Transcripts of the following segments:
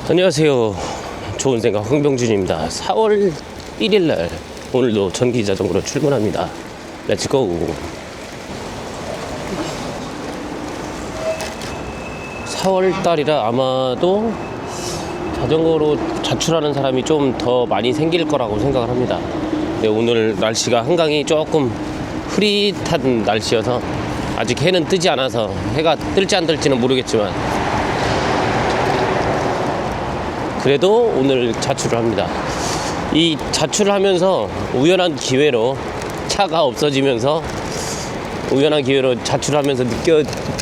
안녕하세요. 좋은 생각 황병준입니다. 4월 1일날 오늘도 전기자전거로 출근합니다. 렛츠고. 4월달이라 아마도 자전거로 자출하는 사람이 좀 더 많이 생길 거라고 생각을 합니다. 근데 오늘 날씨가 한강이 조금 흐릿한 날씨여서 아직 해는 뜨지 않아서 해가 뜰지 안 뜰지는 모르겠지만 그래도 오늘 자출을 합니다. 이 자출을 하면서 우연한 기회로 차가 없어지면서 우연한 기회로 자출하면서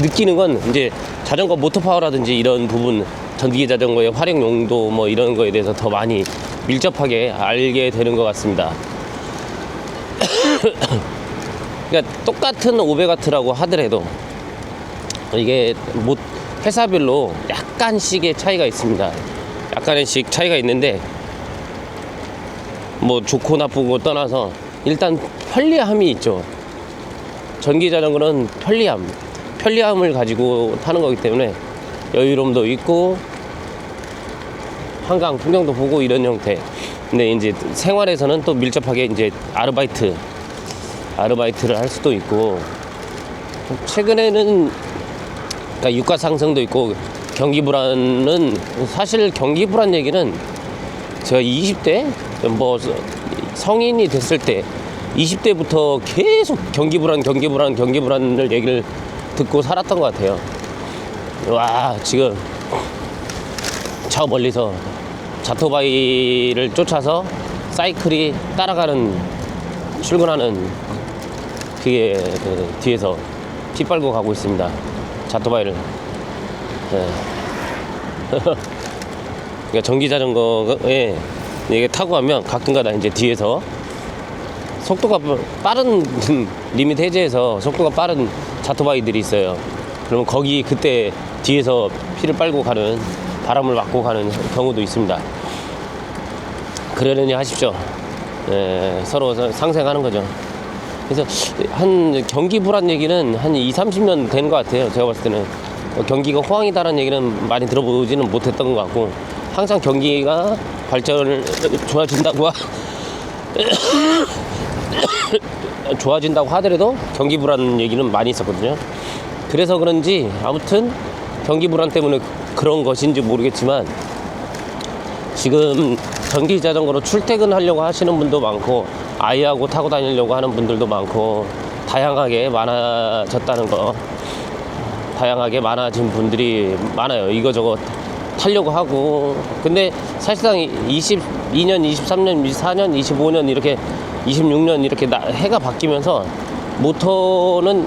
느끼는 건 이제 자전거 모터파워라든지 이런 부분, 전기 자전거의 활용 용도 뭐 이런 거에 대해서 더 많이 밀접하게 알게 되는 것 같습니다. 그러니까 똑같은 500W라고 하더라도 이게 뭐 회사별로 약간씩의 차이가 있습니다. 약간씩 차이가 있는데 뭐 좋고 나쁘고 떠나서 일단 편리함이 있죠. 전기 자전거는 편리함을 가지고 타는 거기 때문에 여유로움도 있고 한강 풍경도 보고 이런 형태. 근데 이제 생활에서는 또 밀접하게 이제 아르바이트를 할 수도 있고, 최근에는 그러니까 유가 상승도 있고 경기 불안은, 사실 경기 불안 얘기는 제가 20대 뭐 성인이 됐을 때 20대부터 계속 경기 불안을 얘기를 듣고 살았던 것 같아요. 와, 지금 저 멀리서 자토바이를 쫓아서 사이클이 따라가는, 출근하는 그게 뒤에서 피 빨고 가고 있습니다. 자토바이를. 네. 그러니까 전기 자전거에 이게 타고 가면 가끔가다 이제 뒤에서 속도가 빠른 리미트 해제해서 속도가 빠른 자토바이들이 있어요. 그러면 거기 그때 뒤에서 피를 빨고 가는, 바람을 맞고 가는 경우도 있습니다. 그러려니 하십시오. 서로 상생하는 거죠. 그래서 한 경기 불안 얘기는 한 20-30년 된 것 같아요. 제가 봤을 때는 경기가 호황이다라는 얘기는 많이 들어보지는 못했던 것 같고, 항상 경기가 발전을 좋아진다고 하더라도 경기 불안 얘기는 많이 있었거든요. 그래서 그런지 아무튼 경기 불안 때문에 그런 것인지 모르겠지만 지금 전기 자전거로 출퇴근하려고 하시는 분도 많고 아이하고 타고 다니려고 하는 분들도 많고 다양하게 많아졌다는 거, 다양하게 많아진 분들이 많아요. 이거저거 타려고 하고. 근데 사실상 22년, 23년, 24년, 25년 이렇게 26년 이렇게 해가 바뀌면서 모터는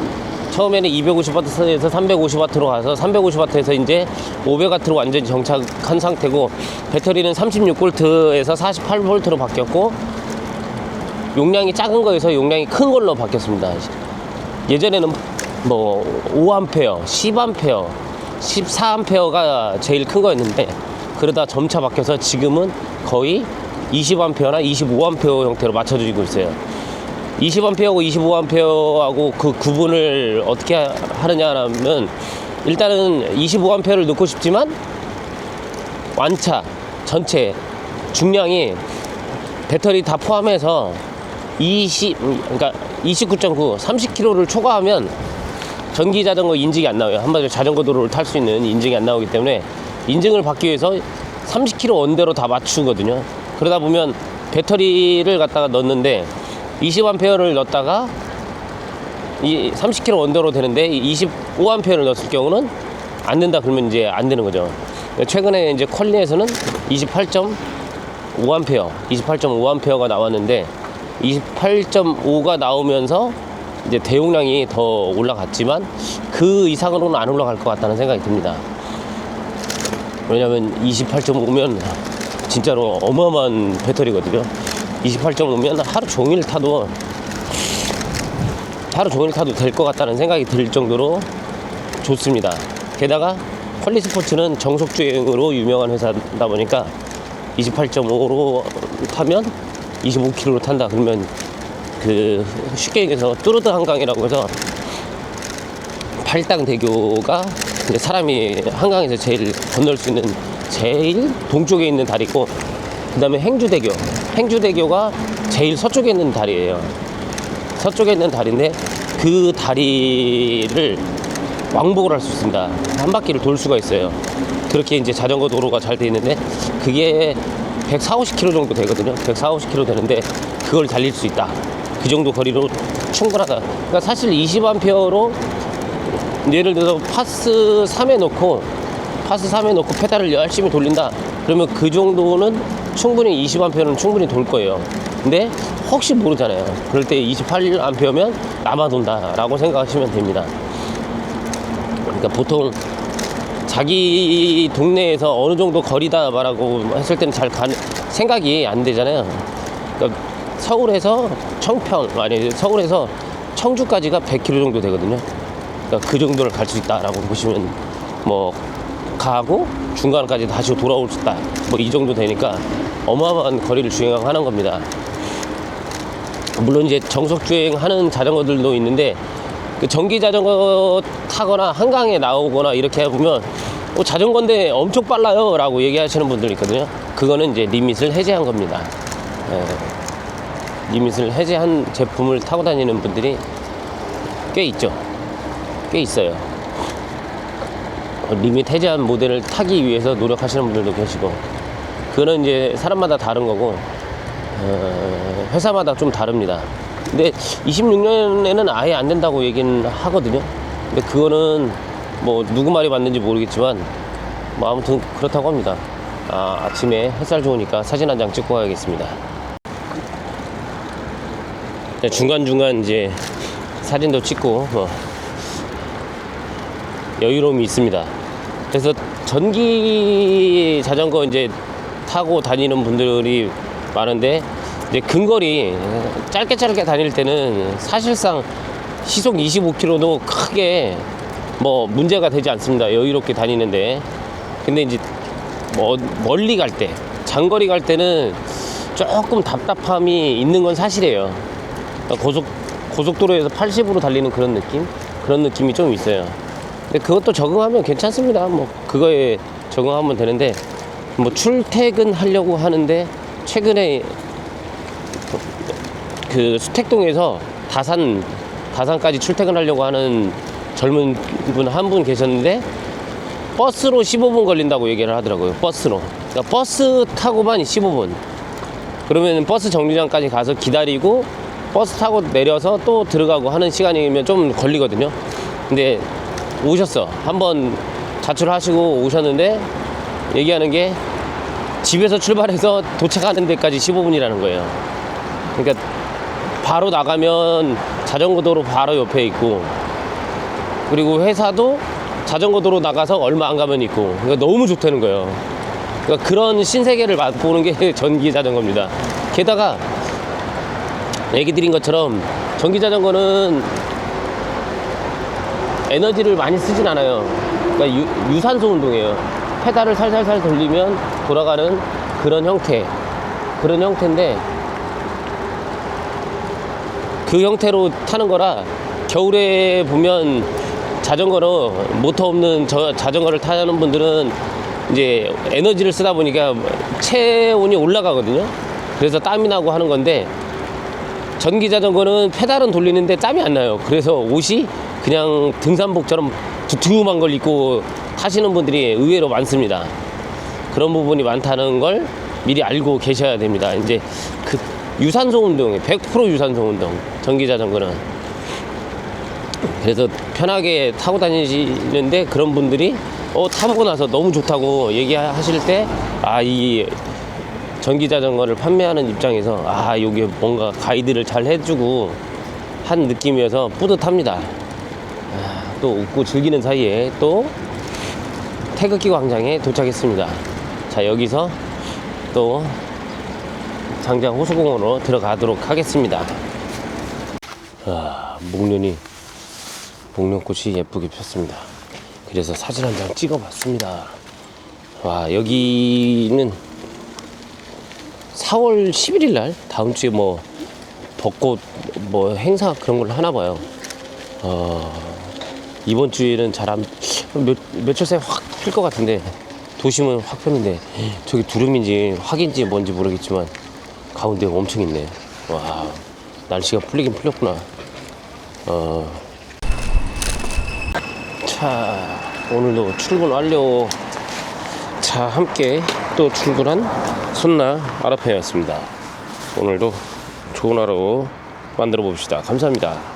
처음에는 250W에서 350W로 가서 350W에서 이제 500W로 완전히 정착한 상태고, 배터리는 36V에서 48V로 바뀌었고, 용량이 작은 거에서 용량이 큰 걸로 바뀌었습니다. 예전에는 뭐 5A, 10A, 14A가 제일 큰 거였는데 그러다 점차 바뀌어서 지금은 거의 20A나 25A 형태로 맞춰지고 있어요. 20A하고 25A하고 그 구분을 어떻게 하느냐 하면, 일단은 25A를 넣고 싶지만 완차 전체 중량이 배터리 다 포함해서 29.9, 30km를 초과하면 전기 자전거 인증이 안 나와요. 한마디로 자전거 도로를 탈 수 있는 인증이 안 나오기 때문에 인증을 받기 위해서 30km 원대로 다 맞추거든요. 그러다 보면 배터리를 갖다가 넣는데 20A를 넣었다가 30km 원대로 되는데 25A를 넣었을 경우는 안 된다 그러면 이제 안 되는 거죠. 최근에 이제 퀄리에서는 28.5A가 나왔는데 28.5가 나오면서 이제 대용량이 더 올라갔지만 그 이상으로는 안 올라갈 것 같다는 생각이 듭니다. 왜냐면 28.5면 진짜로 어마어마한 배터리거든요. 28.5면 하루 종일 타도 될 것 같다는 생각이 들 정도로 좋습니다. 게다가 퀄리스포츠는 정속주행으로 유명한 회사다 보니까 28.5로 타면 25km로 탄다 그러면 그 쉽게 얘기해서 뚜르드 한강이라고 해서 팔당대교가 이제 사람이 한강에서 제일 건널 수 있는 제일 동쪽에 있는 다리고, 그 다음에 행주대교가 제일 서쪽에 있는 다리예요. 서쪽에 있는 다리인데 그 다리를 왕복을 할 수 있습니다. 한 바퀴를 돌 수가 있어요. 그렇게 이제 자전거 도로가 잘 돼 있는데 그게 140, 50km 정도 되거든요. 140, 50km 되는데 그걸 달릴 수 있다. 그 정도 거리로 충분하다. 그러니까 사실 20A로 예를 들어서 파스 3에 놓고 페달을 열심히 돌린다. 그러면 그 정도는 충분히 20A는 충분히 돌 거예요. 근데 혹시 모르잖아요. 그럴 때 28A면 남아돈다 라고 생각하시면 됩니다. 그러니까 보통 자기 동네에서 어느 정도 거리다 말하고 했을 때는 잘 생각이 안 되잖아요. 그러니까 서울에서 청평, 아니 서울에서 청주까지가 100km 정도 되거든요. 그러니까 그 정도를 갈 수 있다라고 보시면 뭐 가고 중간까지 다시 돌아올 수 있다. 뭐 이 정도 되니까 어마어마한 거리를 주행하는 겁니다. 물론 이제 정석 주행하는 자전거들도 있는데 그 전기 자전거 타거나 한강에 나오거나 이렇게 해보면 자전거인데 엄청 빨라요 라고 얘기하시는 분들 있거든요. 그거는 이제 리밋을 해제한 겁니다. 리밋을 해제한 제품을 타고 다니는 분들이 꽤 있죠. 꽤 있어요. 리밋 해제한 모델을 타기 위해서 노력하시는 분들도 계시고, 그거는 이제 사람마다 다른 거고 회사마다 좀 다릅니다. 근데 26년에는 아예 안 된다고 얘기는 하거든요. 근데 그거는 뭐 누구 말이 맞는지 모르겠지만 뭐 아무튼 그렇다고 합니다. 아침에 햇살 좋으니까 사진 한 장 찍고 가야겠습니다. 중간중간 이제 사진도 찍고 여유로움이 있습니다. 그래서 전기 자전거 이제 타고 다니는 분들이 많은데, 이제 근거리 짧게 다닐 때는 사실상 시속 25km도 크게 뭐 문제가 되지 않습니다. 여유롭게 다니는데. 근데 이제 멀리 갈 때, 장거리 갈 때는 조금 답답함이 있는 건 사실이에요. 고속도로에서 80으로 달리는 그런 느낌이 좀 있어요. 근데 그것도 적응하면 괜찮습니다. 뭐 그거에 적응하면 되는데, 뭐 출퇴근 하려고 하는데 최근에 그 수택동에서 다산까지 출퇴근하려고 하는 젊은 분 한 분 계셨는데 버스로 15분 걸린다고 얘기를 하더라고요. 버스로. 그러니까 버스 타고만 15분. 그러면 버스 정류장까지 가서 기다리고 버스 타고 내려서 또 들어가고 하는 시간이면 좀 걸리거든요. 근데 한번 자출하시고 오셨는데 얘기하는 게 집에서 출발해서 도착하는 데까지 15분이라는 거예요. 그러니까 바로 나가면 자전거 도로 바로 옆에 있고, 그리고 회사도 자전거 도로 나가서 얼마 안 가면 있고, 그러니까 너무 좋다는 거예요. 그러니까 그런 신세계를 맛보는 게 전기 자전거입니다. 게다가 얘기 드린 것처럼 전기 자전거는 에너지를 많이 쓰진 않아요. 그러니까 유산소 운동이에요. 페달을 살살살 돌리면 돌아가는 그런 형태인데, 그 형태로 타는 거라 겨울에 보면 자전거로 모터 없는 자전거를 타는 분들은 이제 에너지를 쓰다 보니까 체온이 올라가거든요. 그래서 땀이 나고 하는 건데, 전기 자전거는 페달은 돌리는데 땀이 안 나요. 그래서 옷이 그냥 등산복처럼 두툼한 걸 입고 타시는 분들이 의외로 많습니다. 그런 부분이 많다는 걸 미리 알고 계셔야 됩니다. 이제 그 유산소 운동이에요. 100% 유산소 운동, 전기 자전거는. 그래서 편하게 타고 다니시는데, 그런 분들이 타보고 나서 너무 좋다고 얘기하실 때, 이 전기 자전거를 판매하는 입장에서 여기 뭔가 가이드를 잘 해주고 한 느낌이어서 뿌듯합니다. 또 웃고 즐기는 사이에 또 태극기 광장에 도착했습니다. 자, 여기서 또 장장 호수공원으로 들어가도록 하겠습니다. 목련꽃이 예쁘게 폈습니다. 그래서 사진 한 장 찍어봤습니다. 여기는 4월 11일 날 다음 주에 뭐 벚꽃 뭐 행사 그런 걸 하나 봐요. 이번 주에는 잘 안, 며칠 사이 확 필 것 같은데 도심은 확 폈는데 저기 두름인지 확인지 뭔지 모르겠지만 가운데 엄청 있네. 와, 날씨가 풀리긴 풀렸구나. 자, 오늘도 출근 완료. 자, 함께 또 출근한 손나 아라페였습니다. 오늘도 좋은 하루 만들어 봅시다. 감사합니다.